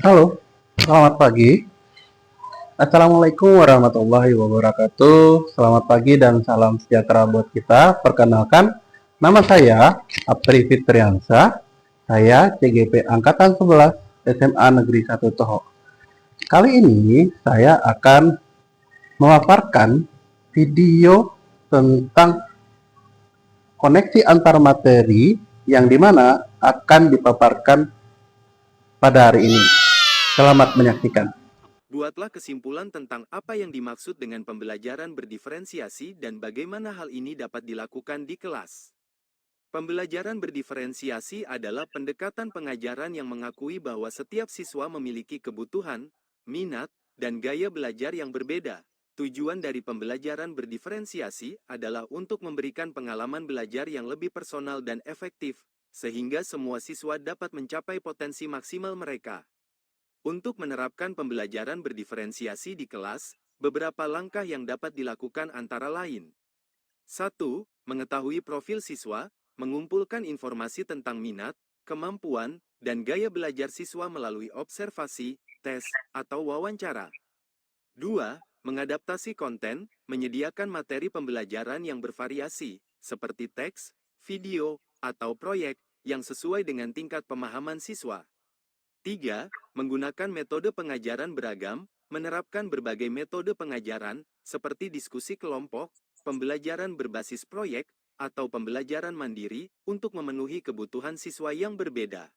Halo, selamat pagi. Assalamualaikum warahmatullahi wabarakatuh. Selamat pagi dan salam sejahtera buat kita. Perkenalkan, nama saya Apri Fitriansa. Saya CGP Angkatan 11 SMA Negeri 1 Toho. Kali ini saya akan memaparkan video tentang koneksi antar materi yang dimana akan dipaparkan pada hari ini. Selamat menyaksikan. Buatlah kesimpulan tentang apa yang dimaksud dengan pembelajaran berdiferensiasi dan bagaimana hal ini dapat dilakukan di kelas. Pembelajaran berdiferensiasi adalah pendekatan pengajaran yang mengakui bahwa setiap siswa memiliki kebutuhan, minat, dan gaya belajar yang berbeda. Tujuan dari pembelajaran berdiferensiasi adalah untuk memberikan pengalaman belajar yang lebih personal dan efektif, sehingga semua siswa dapat mencapai potensi maksimal mereka. Untuk menerapkan pembelajaran berdiferensiasi di kelas, beberapa langkah yang dapat dilakukan antara lain. 1. Mengetahui profil siswa, mengumpulkan informasi tentang minat, kemampuan, dan gaya belajar siswa melalui observasi, tes, atau wawancara. 2. Mengadaptasi konten, menyediakan materi pembelajaran yang bervariasi, seperti teks, video, atau proyek, yang sesuai dengan tingkat pemahaman siswa. 3. Menggunakan metode pengajaran beragam, menerapkan berbagai metode pengajaran, seperti diskusi kelompok, pembelajaran berbasis proyek, atau pembelajaran mandiri, untuk memenuhi kebutuhan siswa yang berbeda.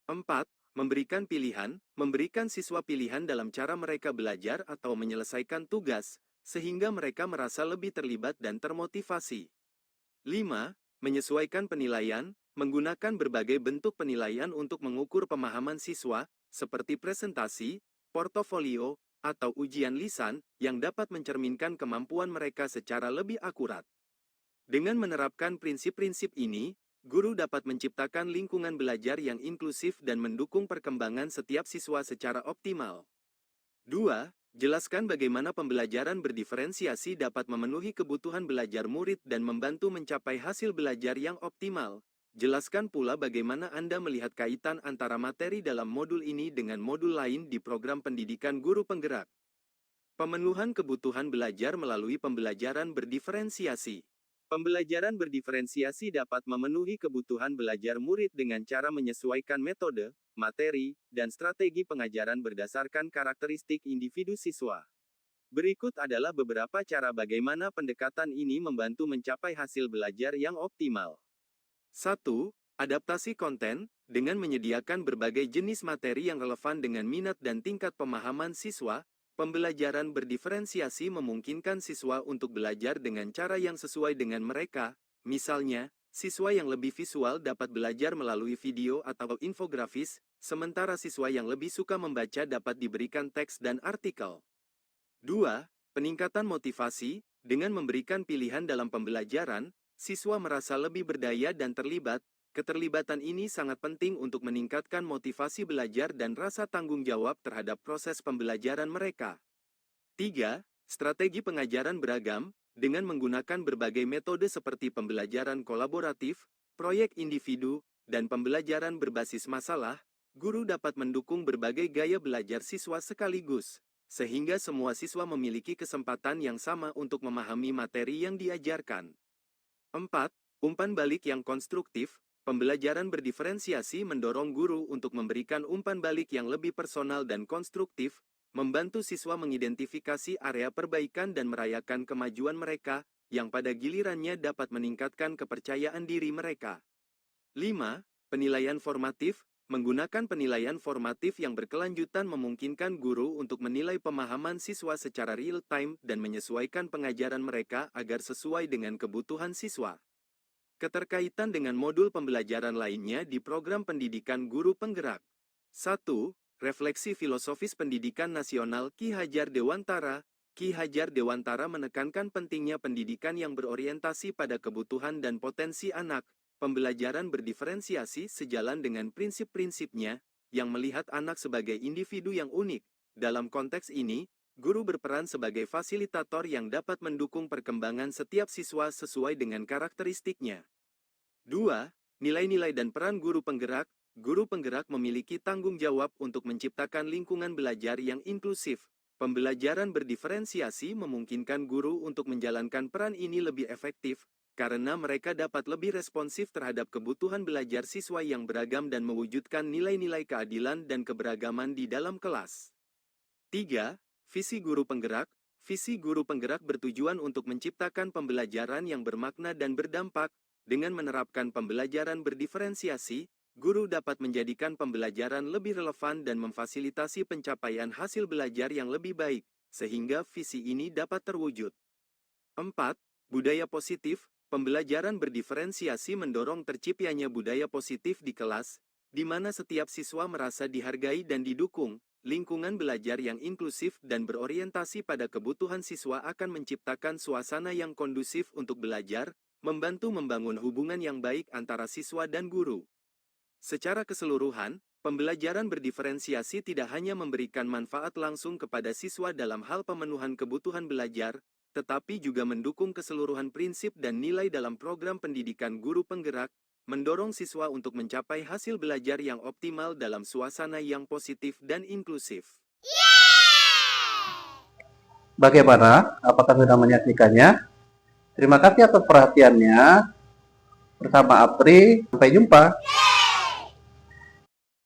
4. Memberikan pilihan, memberikan siswa pilihan dalam cara mereka belajar atau menyelesaikan tugas, sehingga mereka merasa lebih terlibat dan termotivasi. 5. Menyesuaikan penilaian, menggunakan berbagai bentuk penilaian untuk mengukur pemahaman siswa, seperti presentasi, portofolio, atau ujian lisan, yang dapat mencerminkan kemampuan mereka secara lebih akurat. Dengan menerapkan prinsip-prinsip ini, guru dapat menciptakan lingkungan belajar yang inklusif dan mendukung perkembangan setiap siswa secara optimal. 2. Jelaskan bagaimana pembelajaran berdiferensiasi dapat memenuhi kebutuhan belajar murid dan membantu mencapai hasil belajar yang optimal. Jelaskan pula bagaimana Anda melihat kaitan antara materi dalam modul ini dengan modul lain di program pendidikan guru penggerak. Pemenuhan kebutuhan belajar melalui pembelajaran berdiferensiasi. Pembelajaran berdiferensiasi dapat memenuhi kebutuhan belajar murid dengan cara menyesuaikan metode, materi, dan strategi pengajaran berdasarkan karakteristik individu siswa. Berikut adalah beberapa cara bagaimana pendekatan ini membantu mencapai hasil belajar yang optimal. 1. Adaptasi konten, dengan menyediakan berbagai jenis materi yang relevan dengan minat dan tingkat pemahaman siswa. Pembelajaran berdiferensiasi memungkinkan siswa untuk belajar dengan cara yang sesuai dengan mereka. Misalnya, siswa yang lebih visual dapat belajar melalui video atau infografis, sementara siswa yang lebih suka membaca dapat diberikan teks dan artikel. 2. Peningkatan motivasi, dengan memberikan pilihan dalam pembelajaran, siswa merasa lebih berdaya dan terlibat. Keterlibatan ini sangat penting untuk meningkatkan motivasi belajar dan rasa tanggung jawab terhadap proses pembelajaran mereka. 3. Strategi pengajaran beragam, dengan menggunakan berbagai metode seperti pembelajaran kolaboratif, proyek individu, dan pembelajaran berbasis masalah, guru dapat mendukung berbagai gaya belajar siswa sekaligus, sehingga semua siswa memiliki kesempatan yang sama untuk memahami materi yang diajarkan. 4. Umpan balik yang konstruktif. Pembelajaran berdiferensiasi mendorong guru untuk memberikan umpan balik yang lebih personal dan konstruktif, membantu siswa mengidentifikasi area perbaikan dan merayakan kemajuan mereka, yang pada gilirannya dapat meningkatkan kepercayaan diri mereka. 5. Penilaian formatif. Menggunakan penilaian formatif yang berkelanjutan memungkinkan guru untuk menilai pemahaman siswa secara real-time dan menyesuaikan pengajaran mereka agar sesuai dengan kebutuhan siswa. Keterkaitan dengan modul pembelajaran lainnya di program pendidikan guru penggerak. 1. Refleksi filosofis pendidikan nasional Ki Hajar Dewantara. Ki Hajar Dewantara menekankan pentingnya pendidikan yang berorientasi pada kebutuhan dan potensi anak. Pembelajaran berdiferensiasi sejalan dengan prinsip-prinsipnya, yang melihat anak sebagai individu yang unik. Dalam konteks ini, guru berperan sebagai fasilitator yang dapat mendukung perkembangan setiap siswa sesuai dengan karakteristiknya. 2. Nilai-nilai dan peran guru penggerak. Guru penggerak memiliki tanggung jawab untuk menciptakan lingkungan belajar yang inklusif. Pembelajaran berdiferensiasi memungkinkan guru untuk menjalankan peran ini lebih efektif, karena mereka dapat lebih responsif terhadap kebutuhan belajar siswa yang beragam dan mewujudkan nilai-nilai keadilan dan keberagaman di dalam kelas. 3. Visi guru penggerak. Visi guru penggerak bertujuan untuk menciptakan pembelajaran yang bermakna dan berdampak. Dengan menerapkan pembelajaran berdiferensiasi, guru dapat menjadikan pembelajaran lebih relevan dan memfasilitasi pencapaian hasil belajar yang lebih baik, sehingga visi ini dapat terwujud. 4. Budaya positif. Pembelajaran berdiferensiasi mendorong terciptanya budaya positif di kelas, di mana setiap siswa merasa dihargai dan didukung. Lingkungan belajar yang inklusif dan berorientasi pada kebutuhan siswa akan menciptakan suasana yang kondusif untuk belajar, membantu membangun hubungan yang baik antara siswa dan guru. Secara keseluruhan, pembelajaran berdiferensiasi tidak hanya memberikan manfaat langsung kepada siswa dalam hal pemenuhan kebutuhan belajar, tetapi juga mendukung keseluruhan prinsip dan nilai dalam program pendidikan guru penggerak, mendorong siswa untuk mencapai hasil belajar yang optimal dalam suasana yang positif dan inklusif. Bagaimana? Apakah sudah menyaksikannya? Terima kasih atas perhatiannya. Bersama Apri, sampai jumpa.